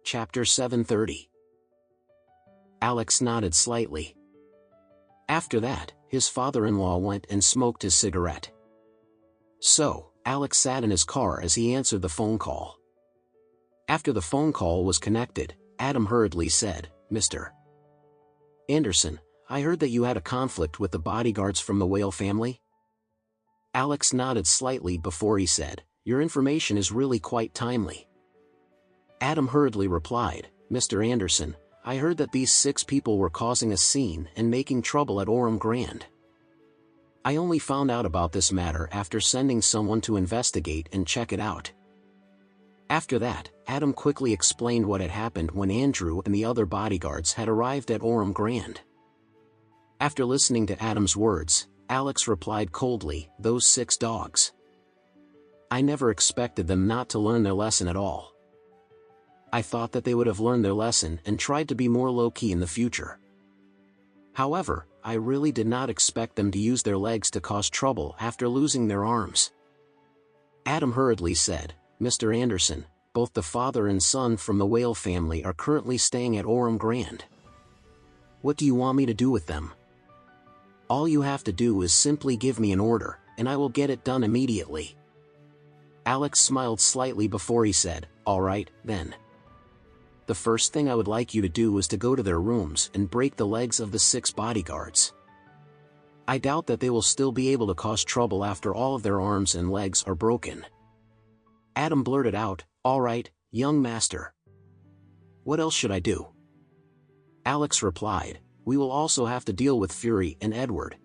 Chapter 730. Alex nodded slightly. After that, his father-in-law went and smoked his cigarette. So, Alex sat in his car as he answered the phone call. After the phone call was connected, Adam hurriedly said, "Mr. Anderson, I heard that you had a conflict with the bodyguards from the Whale family?" Alex nodded slightly before he said, "Your information is really quite timely." Adam hurriedly replied, "Mr. Anderson, I heard that these 6 people were causing a scene and making trouble at Orem Grand. I only found out about this matter after sending someone to investigate and check it out." After that, Adam quickly explained what had happened when Andrew and the other bodyguards had arrived at Orem Grand. After listening to Adam's words, Alex replied coldly, "Those 6 dogs. I never expected them not to learn their lesson at all. I thought that they would have learned their lesson and tried to be more low-key in the future. However, I really did not expect them to use their legs to cause trouble after losing their arms." Adam hurriedly said, "Mr. Anderson, both the father and son from the Whale family are currently staying at Orem Grand. What do you want me to do with them? All you have to do is simply give me an order, and I will get it done immediately." Alex smiled slightly before he said, "All right, then. The first thing I would like you to do is to go to their rooms and break the legs of the 6 bodyguards. I doubt that they will still be able to cause trouble after all of their arms and legs are broken." Adam blurted out, "All right, young master. What else should I do?" Alex replied, "We will also have to deal with Fury and Edward.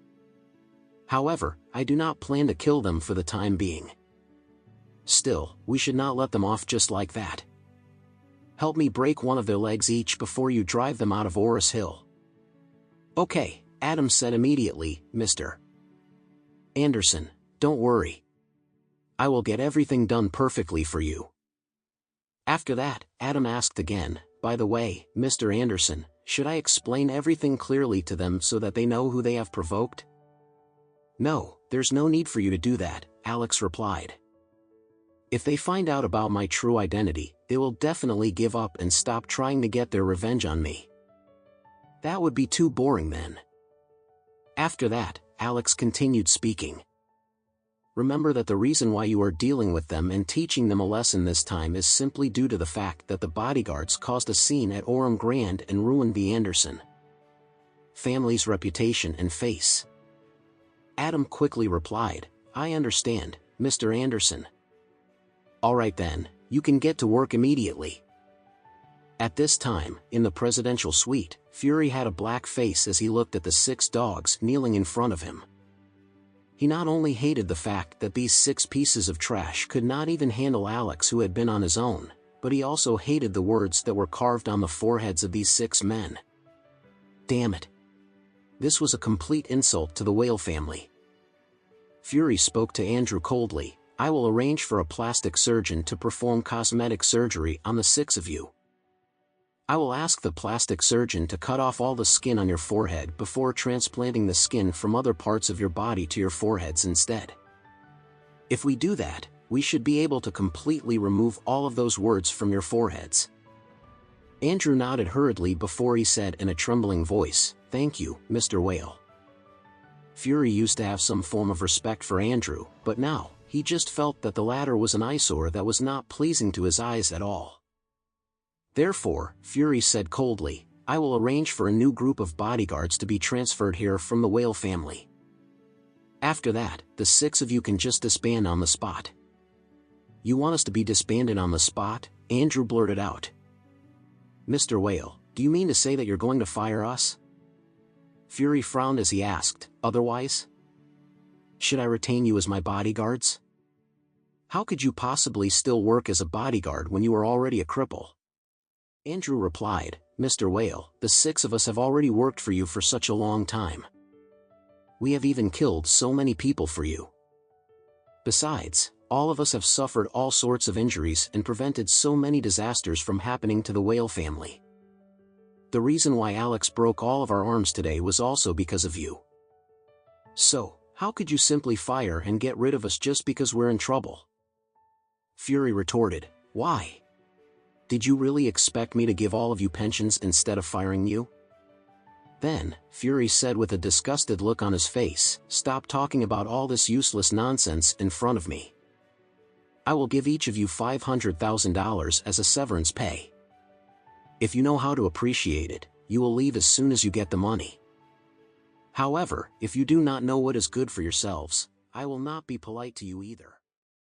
However, I do not plan to kill them for the time being. Still, we should not let them off just like that. Help me break one of their legs each before you drive them out of Oris Hill." "Okay," Adam said immediately, "Mr. Anderson, don't worry. I will get everything done perfectly for you." After that, Adam asked again, "By the way, Mr. Anderson, should I explain everything clearly to them so that they know who they have provoked?" "No, there's no need for you to do that," Alex replied. "If they find out about my true identity, they will definitely give up and stop trying to get their revenge on me. That would be too boring then." After that, Alex continued speaking. "Remember that the reason why you are dealing with them and teaching them a lesson this time is simply due to the fact that the bodyguards caused a scene at Orem Grand and ruined the Anderson family's reputation and face." Adam quickly replied, "I understand, Mr. Anderson. All right then, you can get to work immediately." At this time, in the presidential suite, Fury had a black face as he looked at the 6 dogs kneeling in front of him. He not only hated the fact that these 6 pieces of trash could not even handle Alex, who had been on his own, but he also hated the words that were carved on the foreheads of these 6 men. Damn it. This was a complete insult to the Whale family. Fury spoke to Andrew coldly, "I will arrange for a plastic surgeon to perform cosmetic surgery on the 6 of you. I will ask the plastic surgeon to cut off all the skin on your forehead before transplanting the skin from other parts of your body to your foreheads instead. If we do that, we should be able to completely remove all of those words from your foreheads." Andrew nodded hurriedly before he said in a trembling voice, "Thank you, Mr. Whale." Fury used to have some form of respect for Andrew, but now, he just felt that the latter was an eyesore that was not pleasing to his eyes at all. Therefore, Fury said coldly, "I will arrange for a new group of bodyguards to be transferred here from the Whale family. After that, the 6 of you can just disband on the spot." "You want us to be disbanded on the spot?" Andrew blurted out. "Mr. Whale, do you mean to say that you're going to fire us?" Fury frowned as he asked, "Otherwise? Should I retain you as my bodyguards? How could you possibly still work as a bodyguard when you are already a cripple?" Andrew replied, "Mr. Whale, the 6 of us have already worked for you for such a long time. We have even killed so many people for you. Besides, all of us have suffered all sorts of injuries and prevented so many disasters from happening to the Whale family. The reason why Alex broke all of our arms today was also because of you. So, how could you simply fire and get rid of us just because we're in trouble?" Fury retorted, "Why? Did you really expect me to give all of you pensions instead of firing you? Then, Fury said with a disgusted look on his face, "Stop talking about all this useless nonsense in front of me. I will give each of you $500,000 as a severance pay. If you know how to appreciate it, you will leave as soon as you get the money. However, if you do not know what is good for yourselves, I will not be polite to you either."